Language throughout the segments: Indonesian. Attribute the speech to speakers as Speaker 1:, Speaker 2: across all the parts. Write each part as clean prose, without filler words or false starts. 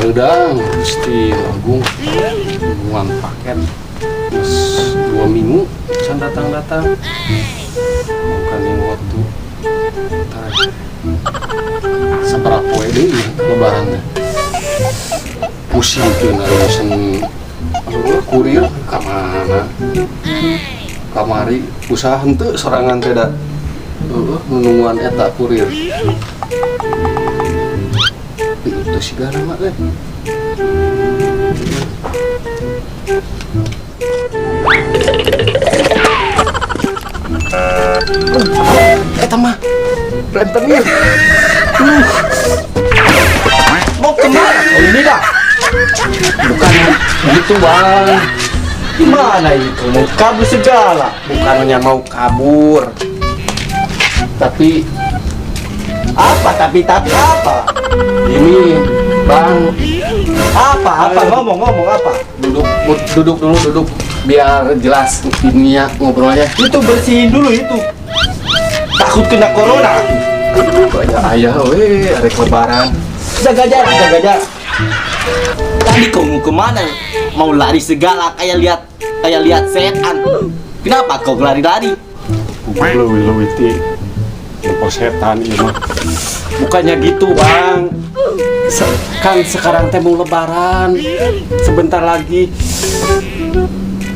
Speaker 1: Udang Gusti Agung hubungan paket terus 2 minggu can datang bukan yang waktu ntar seberapa ini lebarannya pusing tuh ngurusin kurir kemana kamari usaha henteu sorangan tidak nungguan eta kurir itu sigara mah eta mah rentenir
Speaker 2: Mau kemana kau ini dah?
Speaker 1: bukan gitu bang,
Speaker 2: Gimana itu? Mau kabur segala.
Speaker 1: bukannya mau kabur tapi
Speaker 2: Apa tapi apa?
Speaker 1: ini bang
Speaker 2: Apa? Ngomong apa?
Speaker 1: duduk dulu biar jelas ininya ngobrolnya.
Speaker 2: Itu bersihin dulu itu. Takut kena corona.
Speaker 1: Banyak ayah weh arek lebaran.
Speaker 2: Jaga jarak. Tadi kau mau kemana? Mau lari segala kayak lihat setan. Kenapa kau lari-lari?
Speaker 1: Lebih ti setan ini mah. Bukannya gitu bang, kan sekarang teh mau lebaran, sebentar lagi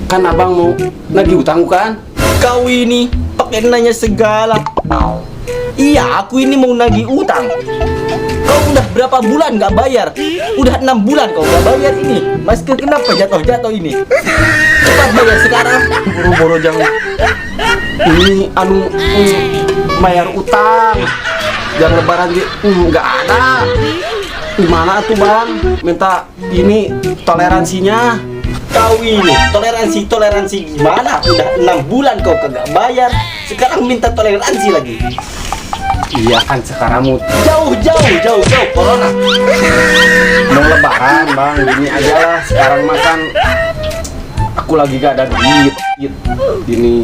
Speaker 1: kan abang mau nagih utang kan?
Speaker 2: Kau ini pakai nanya segala. Iya, aku ini mau nagih utang. Kau udah berapa bulan nggak bayar? Udah 6 bulan kau nggak bayar ini. Masker kenapa jatuh ini? Cepat bayar sekarang.
Speaker 1: Boro-boro jangan. Ini bayar utang. Jangan lebaran nggak ada. Gimana tuh bang? Minta ini toleransinya.
Speaker 2: Kau ini toleransi gimana? Udah 6 bulan kau kagak bayar. Sekarang minta toleransi lagi.
Speaker 1: Iya kan sekarang mau
Speaker 2: Jauh corona.
Speaker 1: lebaran bang, gini aja lah. Sekarang makan aku lagi gak ada duit. Gini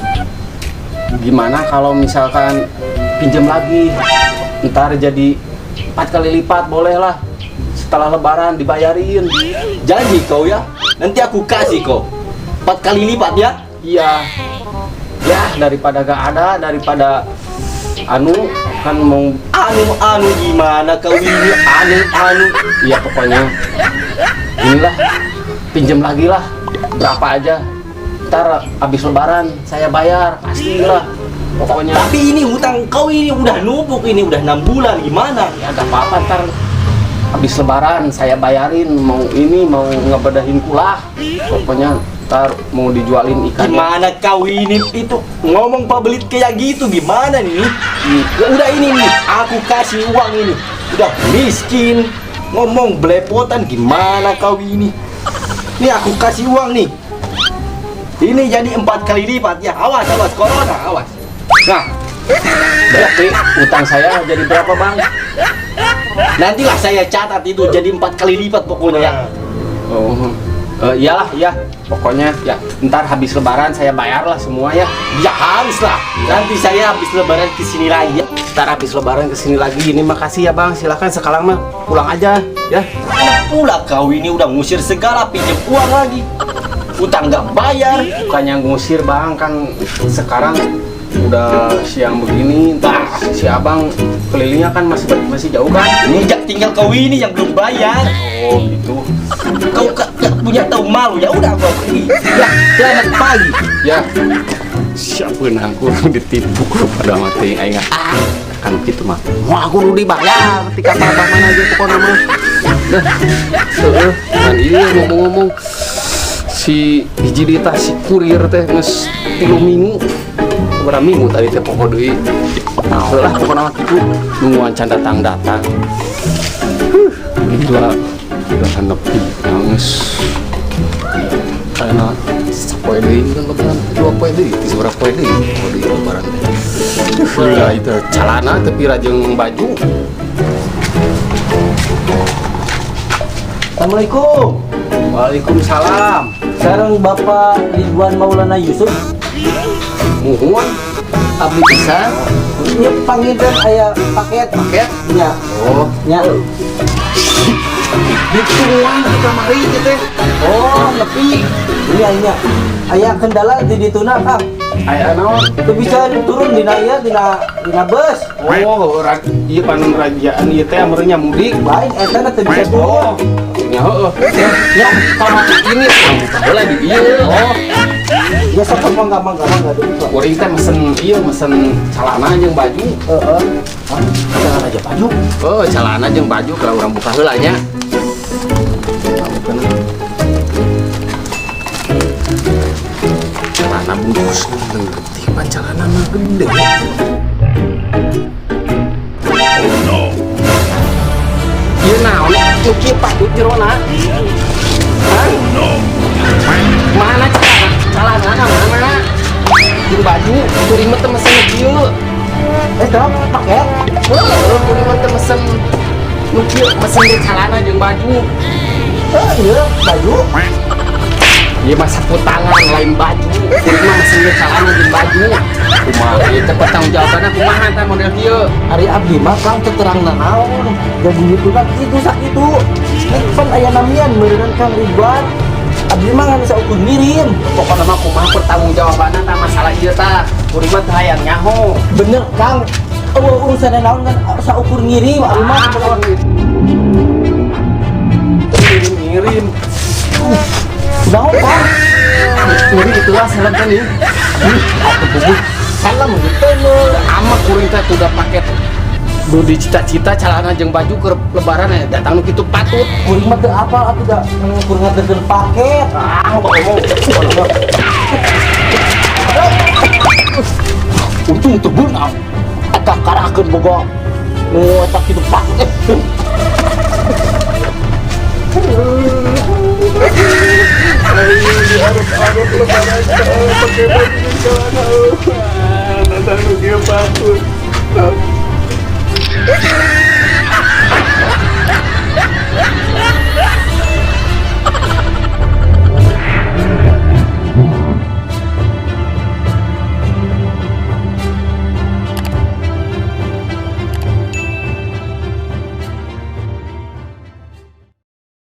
Speaker 1: gimana kalau misalkan pinjam lagi, ntar jadi 4 kali lipat boleh lah. Setelah lebaran dibayarin.
Speaker 2: Janji kau ya. Nanti aku kasih kau 4 kali lipat ya.
Speaker 1: Iya. Ya daripada gak ada, daripada kan mau
Speaker 2: Anu gimana kau ini? Anu.
Speaker 1: ya pokoknya inilah pinjam lagi lah berapa aja, ntar abis lebaran saya bayar pastilah pokoknya.
Speaker 2: Tapi ini hutang kau ini udah numpuk, ini udah 6 bulan gimana?
Speaker 1: Ya gak apa-apa, ntar abis lebaran saya bayarin. Mau ngebedahin kulah pokoknya, ntar mau dijualin ikan.
Speaker 2: Gimana kau ini? Itu ngomong pabelit kayak gitu gimana nih? Ya udah ini nih, aku kasih uang ini. Udah miskin, ngomong belepotan gimana kau ini? Nih aku kasih uang nih. Ini jadi 4 kali lipat ya. Awas corona, awas.
Speaker 1: Nah, berarti utang saya jadi berapa bang?
Speaker 2: Nantilah saya catat itu jadi 4 kali lipat pokoknya ya.
Speaker 1: Iyalah ya, pokoknya ya ntar habis lebaran saya bayar lah semua ya.
Speaker 2: Ya harus lah. Nanti saya habis lebaran kesini lagi ya.
Speaker 1: Ntar habis lebaran kesini lagi. Ini makasih ya bang, silakan sekarang mah pulang aja ya.
Speaker 2: Pula kau ini udah ngusir segala, pinjam uang lagi. Utang nggak bayar.
Speaker 1: Bukannya ngusir bang, kan sekarang udah siang begini, ntar si abang kelilingnya kan masih jauh kan.
Speaker 2: Ini tinggal kau ini yang belum bayar.
Speaker 1: Oh gitu.
Speaker 2: Kau gak punya tahu malu ya udah kau pergi. Ya selamat pagi.
Speaker 1: Ya siapa nangku ditipu pada mati aing kan gitu mah. Mau aku udah dibayar ketika mana aja pokoknya mah. Kan iya ngomong-ngomong si hiji dita si kurir teh geus 3 minggu. Berapa minggu tadi teh pokok deui. Lah pokoknya mah kitu nungguan can datang. Itulah udah nepi nangis. Karena poe deui kan lebaran 2 poe deui, 3 poe deui di lebaran teh. Udah itu calana tapi rajeng baju.
Speaker 2: Assalamualaikum.
Speaker 1: Waalaikumsalam.
Speaker 2: Sekarang Bapak Ridwan Maulana Yusuf.
Speaker 1: Muhun
Speaker 2: Abdi pisan. Ini panggil ayah paket.
Speaker 1: paket.
Speaker 2: Ya.
Speaker 1: Oh,
Speaker 2: Ya.
Speaker 1: Di tuan di kamari teh.
Speaker 2: Oh, nepi. Ini akhirnya. Aya kendala di dituna, Kang.
Speaker 1: Aya naon?
Speaker 2: Itu bisa turun dina ieu dina bus.
Speaker 1: Oh, ieu pan rajaan ieu teh amernya mudik.
Speaker 2: Lain eta teh bisa
Speaker 1: Oh,
Speaker 2: turun.
Speaker 1: ya heeh. Ya, sama ini boleh di ieu. Oh,
Speaker 2: Ya sok mangga dulu.
Speaker 1: kuring teh mesen celana jeung baju.
Speaker 2: Heeh. Jangan aja baju.
Speaker 1: Oh, celana jeung baju kalau urang buka heula nya. Celana bungkus leutik, pan celana mah gede. Ieu naon? Nu kieu patut jerona. Hah? Mana celana? Celana mana? Jeung baju, kuring mah teu mesen kieu.
Speaker 2: Dok, paket.
Speaker 1: Kuring mah teu mesen nu kieu, mesen ge celana jeung baju.
Speaker 2: Iya, baju.
Speaker 1: Ieu mah sapu tangan lain baju. Kuring mah mesen ge celana jeung baju. Kumaha ieu teh pertanggung jawabanna kumaha tah model kieu?
Speaker 2: Hari abdi mah Kang teu terang naon. Jadi itu kan itu sakitu. Nek pan aya namian meureun Kang Ridwan. Abdi mah ngan saukur ngirim.
Speaker 1: Pokokna mah kumaha pertanggung jawabanna tah masalah ieu tah. Kuring mah teu hayang nyaho.
Speaker 2: Bener Kang. Urusan naon kan saukur ngirim abdi mah.
Speaker 1: Ngirim.
Speaker 2: Naon Kang?
Speaker 1: Kuring itu lah salam kan nih. Aku tubuh
Speaker 2: Salam gitu lo.
Speaker 1: ama kuring teh udah paket du dicita-cita celana jeung baju ke lebaran ya datang nu kitu patut.
Speaker 2: Kuring mah teu apa atuh da kuring ngadekeun paket.
Speaker 1: Untung teu beunang.
Speaker 2: Eta karakeun boga. Nu eta kitu paket.
Speaker 1: Datang nu kieu patut.